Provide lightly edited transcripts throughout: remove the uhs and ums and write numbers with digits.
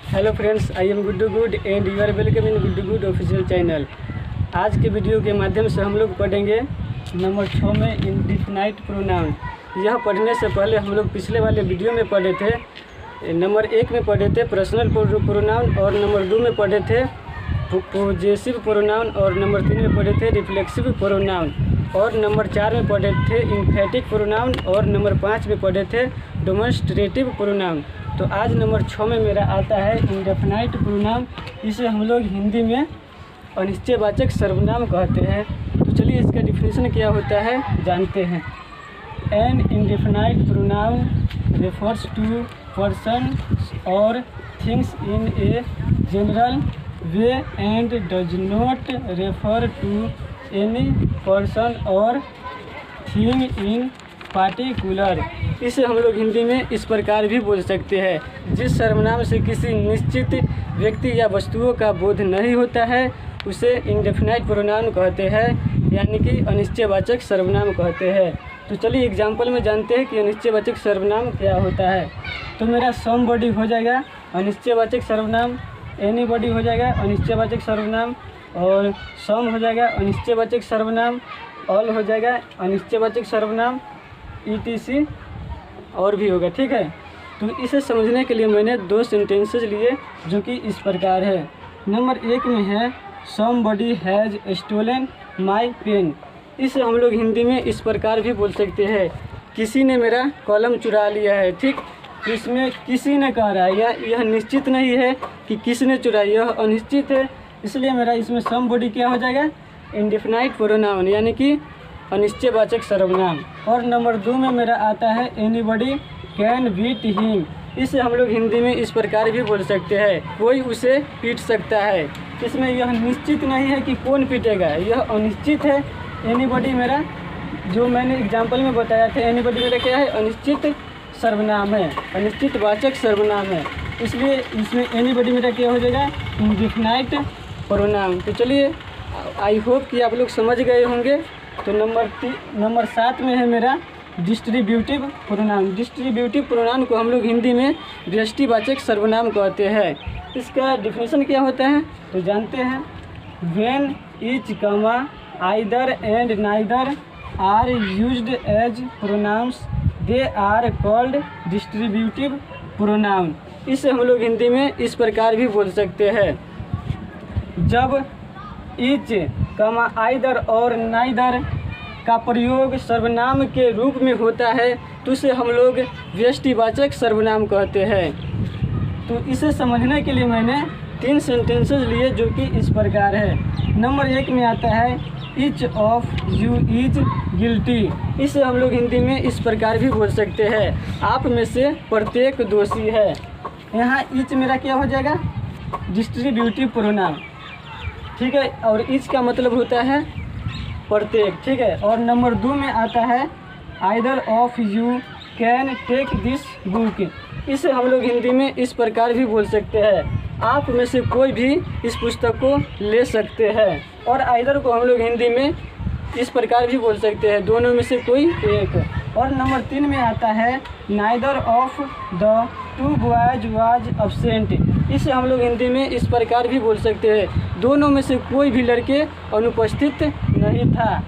Hello friends, I am Guddu good and you are welcome in Guddu good official channel. आज के video के माध्यम से हम लोग पढ़ेंगे नंबर 6 में इंडिफिनाइट प्रोनाउन। यह पढ़ने से पहले हम लोग पिछले वाले वीडियो में पढ़े थे। नंबर 1 में पढ़े थे पर्सनल प्रोनाउन और नंबर 2 में पढ़े थे पोजेसिव प्रोनाउन और नंबर 3 में पढ़े थे रिफ्लेक्सिव प्रोनाउन और नंबर 4 में पढ़े थे इम्फेटिक प्रोनाउन और नंबर 5 में पढ़े थे डेमोन्स्ट्रेटिव प्रोनाउन। तो आज नंबर 6 में मेरा आता है इंडेफिनाइट प्रोनाउन। इसे हम लोग हिंदी में अनिश्चयवाचक सर्वनाम कहते हैं। तो चलिए इसका डिफिनेशन क्या होता है जानते हैं। An indefinite pronoun refers to person or things in a general way and does not refer to any person or thing in particular. इसे हम लोग हिंदी में इस प्रकार भी बोल सकते हैं। जिस सर्वनाम से किसी निश्चित व्यक्ति या वस्तुओं का बोध नहीं होता है उसे इंडेफिनाइट प्रोनाउन कहते हैं, यानी कि अनिश्चयवाचक सर्वनाम कहते हैं। तो चलिए एग्जाम्पल में जानते हैं कि अनिश्चयवाचक सर्वनाम क्या होता है। तो मेरा समबॉडी हो जाएगा अनिश्चयवाचक सर्वनाम, एनीबॉडी हो जाएगा अनिश्चयवाचक सर्वनाम और सम हो जाएगा अनिश्चयवाचक सर्वनाम, ऑल हो जाएगा अनिश्चयवाचक सर्वनाम, ETC और भी होगा। ठीक है, तो इसे समझने के लिए मैंने 2 सेंटेंसेज लिए जो कि इस प्रकार है। नंबर 1 में है somebody has stolen my pen. इसे हम लोग हिंदी में इस प्रकार भी बोल सकते हैं, किसी ने मेरा कलम चुरा लिया है। ठीक, तो इसमें किसी ने कह रहा है, यह निश्चित नहीं है कि किसने चुराई, यह अनिश्चित है, इसलिए मेरा इसमें समबॉडी क्या हो जाएगा इंडेफिनाइट प्रोनाउन, यानी कि अनिश्चयवाचक सर्वनाम। और नंबर 2 में मेरा आता है एनीबॉडी कैन बीट हिम। इसे हम लोग हिंदी में इस प्रकार भी बोल सकते हैं, कोई उसे पीट सकता है। इसमें यह निश्चित नहीं है कि कौन पीटेगा, यह अनिश्चित है। एनीबॉडी मेरा जो मैंने एग्जाम्पल में बताया था, एनीबॉडी मेरा क्या है अनिश्चित सर्वनाम है, अनिश्चितवाचक सर्वनाम है, इसलिए इसमें एनीबॉडी मेरा क्या हो जाएगा इंडेफिनाइट प्रोनाउन। तो चलिए आई होप कि आप लोग समझ गए होंगे। तो नंबर 7 में है मेरा डिस्ट्रीब्यूटिव प्रोनाउन। डिस्ट्रीब्यूटिव प्रोनाउन को हम लोग हिंदी में व्यष्टिवाचक सर्वनाम कहते हैं। इसका डिफिनेशन क्या होता है तो जानते हैं। When each comma either and neither are used as pronouns they are called distributive pronoun. इसे हम लोग हिंदी में इस प्रकार भी बोल सकते हैं। जब ईच कमा आइदर और नाइदर का प्रयोग सर्वनाम के रूप में होता है तो इसे हम लोग व्यष्टिवाचक सर्वनाम कहते हैं। तो इसे समझने के लिए मैंने 3 सेंटेंसेस लिए जो कि इस प्रकार है। नंबर 1 में आता है each of you is guilty. इसे हम लोग हिंदी में इस प्रकार भी बोल सकते हैं, आप में से प्रत्येक दोषी है। यहाँ ईच मेरा क्या हो जाएगा डिस्ट्रीब्यूटिव प्रोनाउन। ठीक है, और ईच का मतलब होता है प्रत्येक। ठीक है, और नंबर 2 में आता है either of you can take this book. इसे हम लोग हिंदी में इस प्रकार भी बोल सकते हैं, आप में से कोई भी इस पुस्तक को ले सकते हैं। और आइदर को हम लोग हिंदी में इस प्रकार भी बोल सकते हैं, दोनों में से कोई एक। और नंबर 3 में आता है neither of the 2 boys was absent. इसे हम लोग हिंदी में इस प्रकार भी बोल सकते हैं, दोनों में से कोई भी लड़के अनुपस्थित नहीं था।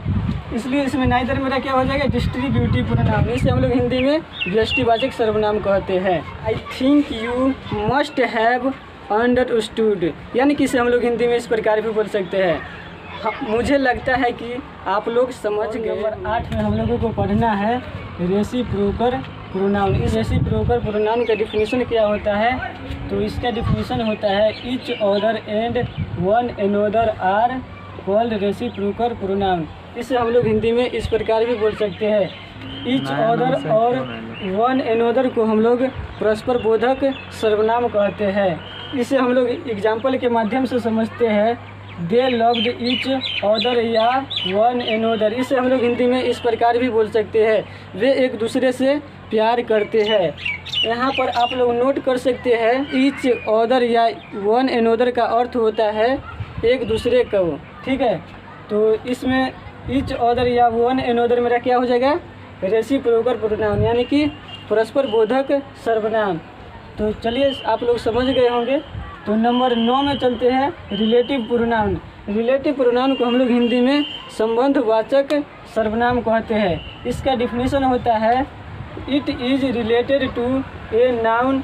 इसलिए इसमें नाइदर मेरा क्या हो जाएगा डिस्ट्रीब्यूटिव प्रोनाउन। इसे हम लोग हिंदी में व्यष्टिवाचक सर्वनाम कहते हैं। I think you must have understood, यानी कि इसे हम लोग हिंदी में इस प्रकार भी बोल सकते हैं, मुझे लगता है कि आप लोग समझ गए। नंबर 8 में हम लोगों को पढ़ना है रेसिप्रोकल प्रोनाउन। इस रेसिप्रोकल प्रोनाउन का डिफिनीशन क्या होता है तो इसका डिफिनीशन होता है each other and one another are called reciprocal pronoun. इसे हम लोग हिंदी में इस प्रकार भी बोल सकते हैं, ईच अदर और वन अनदर को हम लोग परस्पर बोधक सर्वनाम कहते हैं। इसे हम लोग एग्जाम्पल के माध्यम से समझते हैं। दे लव्ड ईच अदर या वन अनदर। इसे हम लोग हिंदी में इस प्रकार भी बोल सकते हैं, वे एक दूसरे से प्यार करते हैं। यहाँ पर आप लोग नोट कर सकते हैं ईच अदर या वन अनदर का अर्थ होता है एक दूसरे को। ठीक है, तो इसमें ईच अदर या वन अनदर मेरा क्या हो जाएगा रेसिप्रोकल प्रोनाउन, यानी कि परस्पर बोधक सर्वनाम। तो चलिए आप लोग समझ गए होंगे। तो नंबर 9 में चलते हैं, रिलेटिव प्रोनाउन। रिलेटिव प्रोनाउन को हम लोग हिंदी में संबंधवाचक सर्वनाम कहते हैं। इसका डिफिनीशन होता है, it is related to a noun,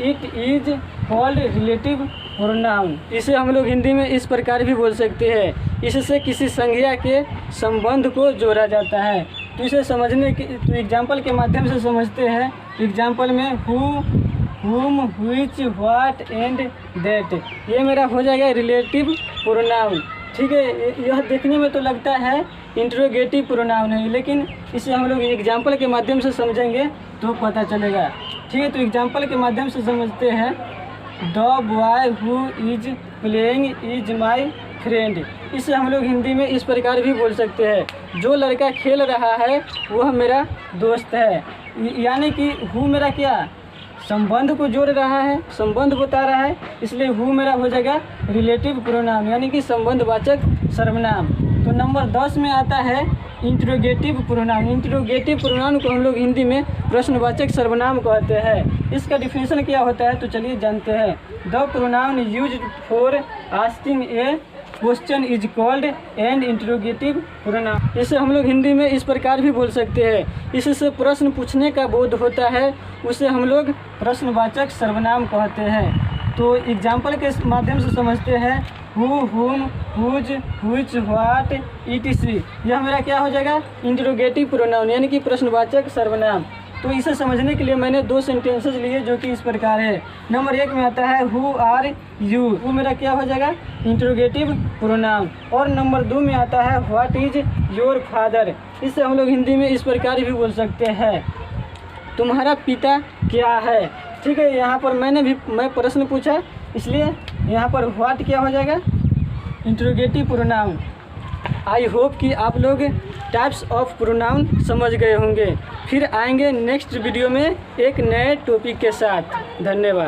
it is called relative pronoun. इसे हम लोग हिंदी में इस प्रकार भी बोल सकते हैं, इससे किसी संज्ञा के संबंध को जोड़ा जाता है। तो इसे समझने के तो एग्जाम्पल के माध्यम से समझते हैं। एग्जाम्पल में हु, हुम, व्हिच, व्हाट एंड दैट, ये मेरा हो जाएगा रिलेटिव प्रोनाउन। ठीक है, यह देखने में तो लगता है इंट्रोगेटिव प्रोनाउन है, लेकिन इसे हम लोग एग्जाम्पल के माध्यम से समझेंगे तो पता चलेगा। ठीक है, तो एग्जाम्पल के माध्यम से समझते हैं। The boy who is playing is my friend, इसे हम लोग हिंदी में इस प्रकार भी बोल सकते हैं, जो लड़का खेल रहा है वह मेरा दोस्त है। यानी कि हु मेरा क्या संबंध को जोड़ रहा है, संबंध बता रहा है, इसलिए हु मेरा हो जाएगा रिलेटिव प्रोनाउन यानी कि संबंधवाचक सर्वनाम। तो नंबर 10 में आता है इंट्रोगेटिव प्रोनाउन। इंट्रोगेटिव प्रोनाउन को हम लोग हिंदी में प्रश्नवाचक सर्वनाम कहते हैं। इसका डिफिनीशन क्या होता है तो चलिए जानते हैं। The pronoun used for asking A question is called and interrogative pronoun. इसे हम लोग हिंदी में इस प्रकार भी बोल सकते हैं, इससे प्रश्न पूछने का बोध होता है, उसे हम लोग प्रश्नवाचक सर्वनाम कहते हैं। तो एग्जाम्पल के माध्यम से समझते हैं। हु, हुम, हुज, व्हिच, व्हाट, etc, यह मेरा क्या हो जाएगा इंट्रोगेटिव प्रोनाउन यानी कि प्रश्नवाचक सर्वनाम। तो इसे समझने के लिए मैंने 2 सेंटेंसेस लिए जो कि इस प्रकार है। नंबर 1 में आता है हु आर यू, वो मेरा क्या हो जाएगा इंट्रोगेटिव प्रोनाउन। और नंबर 2 में आता है व्हाट इज योर फादर, इसे हम लोग हिंदी में इस प्रकार भी बोल सकते हैं, तुम्हारा पिता क्या है। ठीक है, यहाँ पर मैं प्रश्न पूछा, इसलिए यहाँ पर व्हाट क्या हो जाएगा इंट्रोगेटिव प्रोनाउन। आई होप कि आप लोग टाइप्स ऑफ प्रोनाउन समझ गए होंगे। फिर आएंगे नेक्स्ट वीडियो में एक नए टॉपिक के साथ। धन्यवाद।